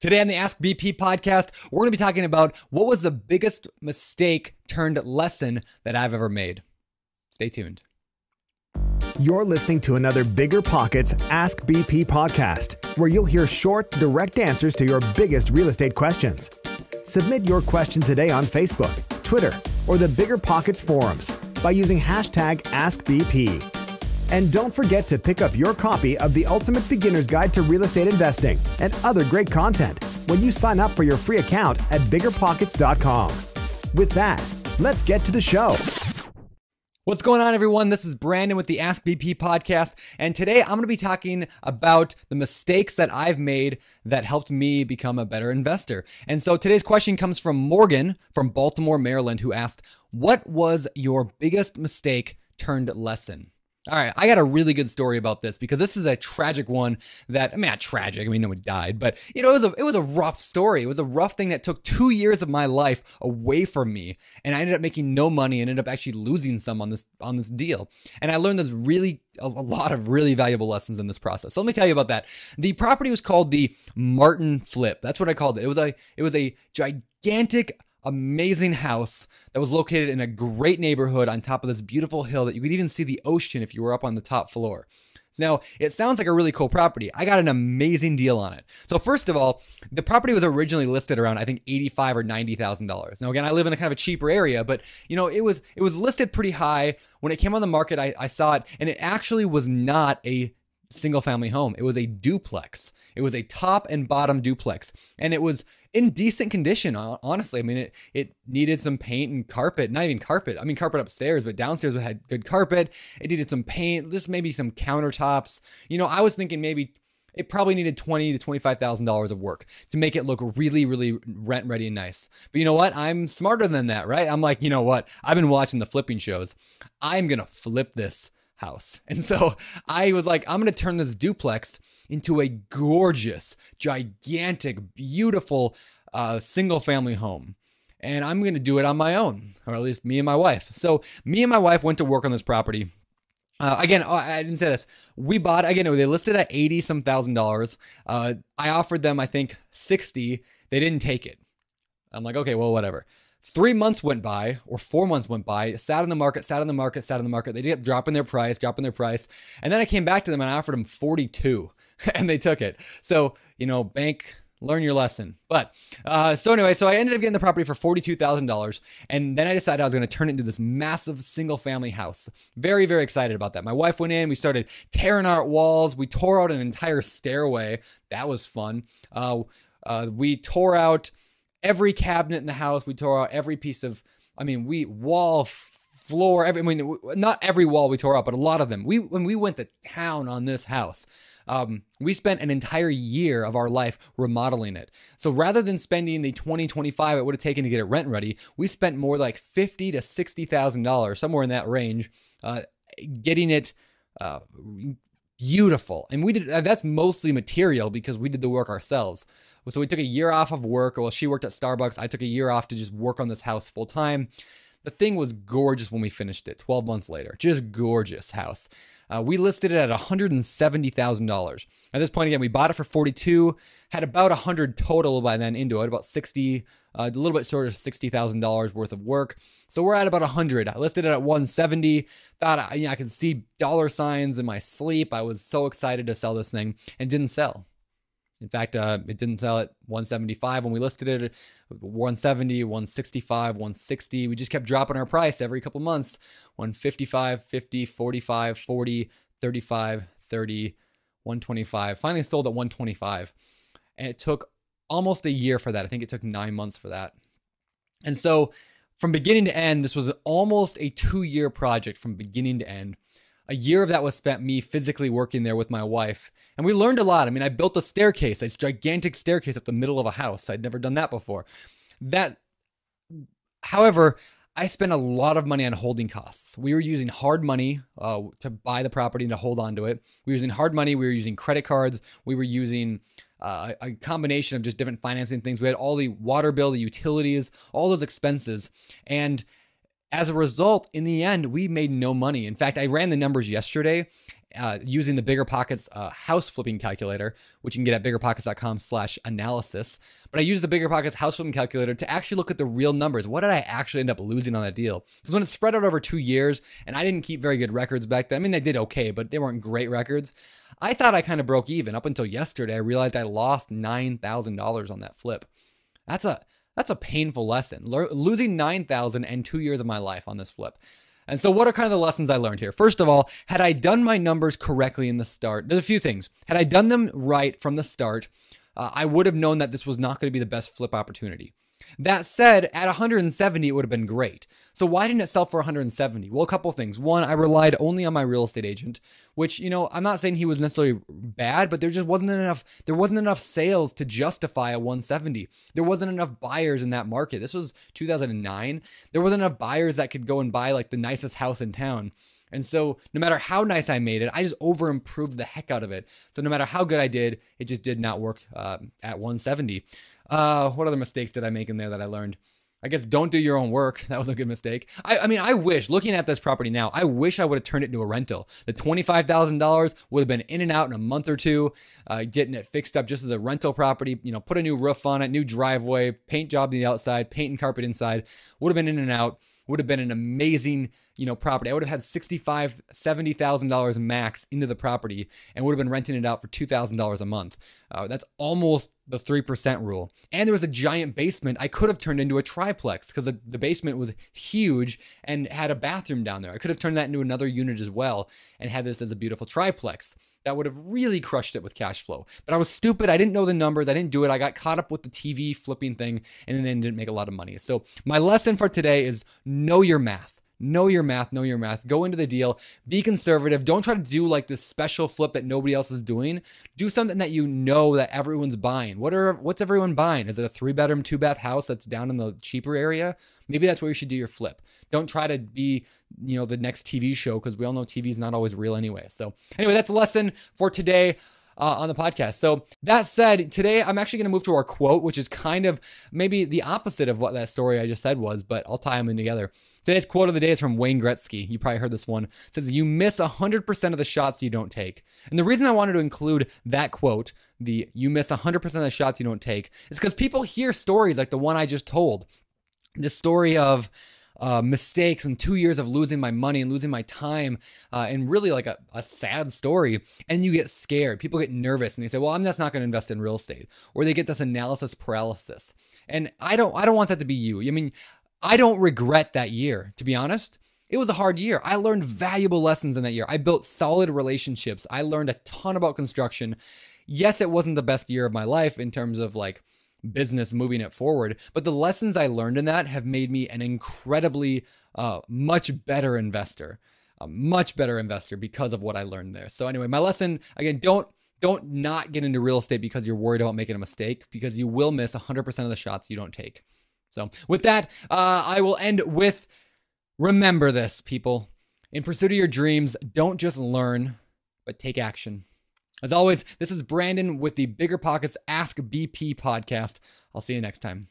Today on the Ask BP podcast, we're going to be talking about what was the biggest mistake turned lesson that I've ever made. Stay tuned. You're listening to another Bigger Pockets Ask BP podcast, where you'll hear short, direct answers to your biggest real estate questions. Submit your question today on Facebook, Twitter, or the Bigger Pockets forums by using hashtag AskBP. And don't forget to pick up your copy of the Ultimate Beginner's Guide to Real Estate Investing and other great content when you sign up for your free account at biggerpockets.com. With that, let's get to the show. What's going on, everyone? This is Brandon with the Ask BP podcast, and today I'm going to be talking about the mistakes that I've made that helped me become a better investor. And so today's question comes from Morgan from Baltimore, Maryland, who asked, "What was your biggest mistake turned lesson?" All right, I got a really good story about this because this is a tragic one that, not tragic, no one died, but it was a rough story. It was a rough thing that took 2 years of my life away from me, and I ended up making no money and ended up actually losing some on this deal. And I learned a lot of really valuable lessons in this process. So let me tell you about that. The property was called the Martin Flip. That's what I called it. It was a gigantic, amazing house that was located in a great neighborhood on top of this beautiful hill that you could even see the ocean if you were up on the top floor. Now, it sounds like a really cool property. I got an amazing deal on it. So first of all, the property was originally listed around, I think, $85,000 or $90,000. Now, again, I live in a kind of a cheaper area, but it was listed pretty high. When it came on the market, I saw it, and it actually was not a single family home. It was a duplex. It was a top and bottom duplex, and it was in decent condition. Honestly, it needed some paint and carpet, not even carpet. Carpet upstairs, but downstairs it had good carpet. It needed some paint, just maybe some countertops. I was thinking maybe it probably needed $20,000 to $25,000 of work to make it look really, really rent ready and nice. But you know what? I'm smarter than that, right? I'm like, you know what? I've been watching the flipping shows. I'm going to flip this house. And so I was like, I'm going to turn this duplex into a gorgeous, gigantic, beautiful single family home. And I'm going to do it on my own, or at least me and my wife. So me and my wife went to work on this property. Again, I didn't say this. We bought, again, they listed at $80 some thousand. I offered them, I think, $60. They didn't take it. I'm like, okay, well, whatever. 3 months went by, or 4 months went by, sat on the market. They kept dropping their price. And then I came back to them and I offered them 42 and they took it. So, bank, learn your lesson. But so I ended up getting the property for $42,000. And then I decided I was going to turn it into this massive single family house. Very, very excited about that. My wife went in, we started tearing out walls. We tore out an entire stairway. That was fun. We tore out every cabinet in the house. We tore out every piece of, wall, floor, not every wall we tore out, but a lot of them. When we went to town on this house, we spent an entire year of our life remodeling it. So rather than spending the $20,000-$25,000 it would have taken to get it rent ready, we spent more like $50,000 to $60,000, somewhere in that range, getting it beautiful. And we did that's mostly material because we did the work ourselves. So we took a year off of work. Well, she worked at Starbucks. I took a year off to just work on this house full time. The thing was gorgeous when we finished it 12 months later. Just gorgeous house. We listed it at $170,000. At this point, again, we bought it for 42, had about 100 total by then into it, about 60, a little bit short of $60,000 worth of work. So we're at about 100. I listed it at 170. Thought I could see dollar signs in my sleep. I was so excited to sell this thing, and didn't sell. In fact, it didn't sell at 175 when we listed it, 170, 165, 160. We just kept dropping our price every couple months. 155, 50, 45, 40, 35, 30, 125. Finally sold at 125. And it took almost a year for that. I think it took 9 months for that. And so from beginning to end, this was almost a 2-year project from beginning to end. A year of that was spent me physically working there with my wife. And we learned a lot. I built a staircase, a gigantic staircase up the middle of a house. I'd never done that before. However, I spent a lot of money on holding costs. We were using hard money to buy the property and to hold on to it. We were using hard money. We were using credit cards. We were using a combination of just different financing things. We had all the water bill, the utilities, all those expenses. And as a result, in the end, we made no money. In fact, I ran the numbers yesterday. using the BiggerPockets house flipping calculator, which you can get at biggerpockets.com/analysis. But I used the BiggerPockets house flipping calculator to actually look at the real numbers. What did I actually end up losing on that deal? Because when it's spread out over 2 years, and I didn't keep very good records back then. I mean, they did okay, but they weren't great records. I thought I kind of broke even. Up until yesterday, I realized I lost $9,000 on that flip. That's a painful lesson. Losing $9,000 and 2 years of my life on this flip. And so what are kind of the lessons I learned here? First of all, had I done my numbers correctly in the start, there's a few things. Had I done them right from the start, I would have known that this was not going to be the best flip opportunity. That said, at 170, it would have been great. So why didn't it sell for 170? Well, a couple of things. One, I relied only on my real estate agent, which, I'm not saying he was necessarily bad, but there wasn't enough sales to justify a 170. There wasn't enough buyers in that market. This was 2009. There wasn't enough buyers that could go and buy like the nicest house in town. And so no matter how nice I made it, I just over improved the heck out of it. So no matter how good I did, it just did not work at 170. What other mistakes did I make in there that I learned? I guess don't do your own work. That was a good mistake. I mean, I wish, looking at this property now, I wish I would have turned it into a rental. The $25,000 would have been in and out in a month or two, getting it fixed up just as a rental property, put a new roof on it, new driveway, paint job on the outside, paint and carpet inside, would have been in and out, would have been an amazing, property. I would have had $65,000, $70,000 max into the property and would have been renting it out for $2,000 a month. That's almost the 3% rule. And there was a giant basement I could have turned into a triplex because the basement was huge and had a bathroom down there. I could have turned that into another unit as well and had this as a beautiful triplex. That would have really crushed it with cash flow. But I was stupid. I didn't know the numbers. I didn't do it. I got caught up with the TV flipping thing and then didn't make a lot of money. So my lesson for today is know your math. Know your math, know your math. Go into the deal, be conservative. Don't try to do like this special flip that nobody else is doing. Do something that you know that everyone's buying. What's everyone buying? Is it a 3-bedroom, 2-bath house that's down in the cheaper area? Maybe that's where you should do your flip. Don't try to be, the next TV show because we all know TV is not always real anyway. So anyway, that's a lesson for today. On the podcast. So that said, today I'm actually going to move to our quote, which is kind of maybe the opposite of what that story I just said was, but I'll tie them in together. Today's quote of the day is from Wayne Gretzky. You probably heard this one. It says, "You miss 100% of the shots you don't take." And the reason I wanted to include that quote, the "you miss 100% of the shots you don't take," is because people hear stories like the one I just told. This story of mistakes and 2 years of losing my money and losing my time and really like a sad story. And you get scared. People get nervous and they say, well, I'm just not going to invest in real estate. Or they get this analysis paralysis. And I don't want that to be you. I mean, I don't regret that year, to be honest. It was a hard year. I learned valuable lessons in that year. I built solid relationships. I learned a ton about construction. Yes, it wasn't the best year of my life in terms of like business moving it forward, but the lessons I learned in that have made me an incredibly much better investor, because of what I learned there. So anyway, my lesson again, don't not get into real estate because you're worried about making a mistake, because you will miss 100% of the shots you don't take. So with that, I will end with, remember this, people. In pursuit of your dreams, don't just learn, but take action. As always, this is Brandon with the BiggerPockets Ask BP podcast. I'll see you next time.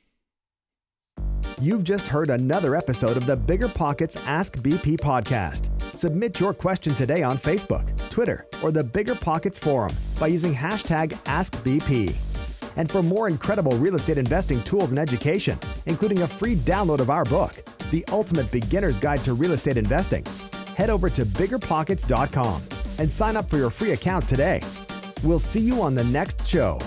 You've just heard another episode of the BiggerPockets Ask BP podcast. Submit your question today on Facebook, Twitter, or the BiggerPockets forum by using hashtag AskBP. And for more incredible real estate investing tools and education, including a free download of our book, The Ultimate Beginner's Guide to Real Estate Investing, head over to biggerpockets.com and sign up for your free account today. We'll see you on the next show.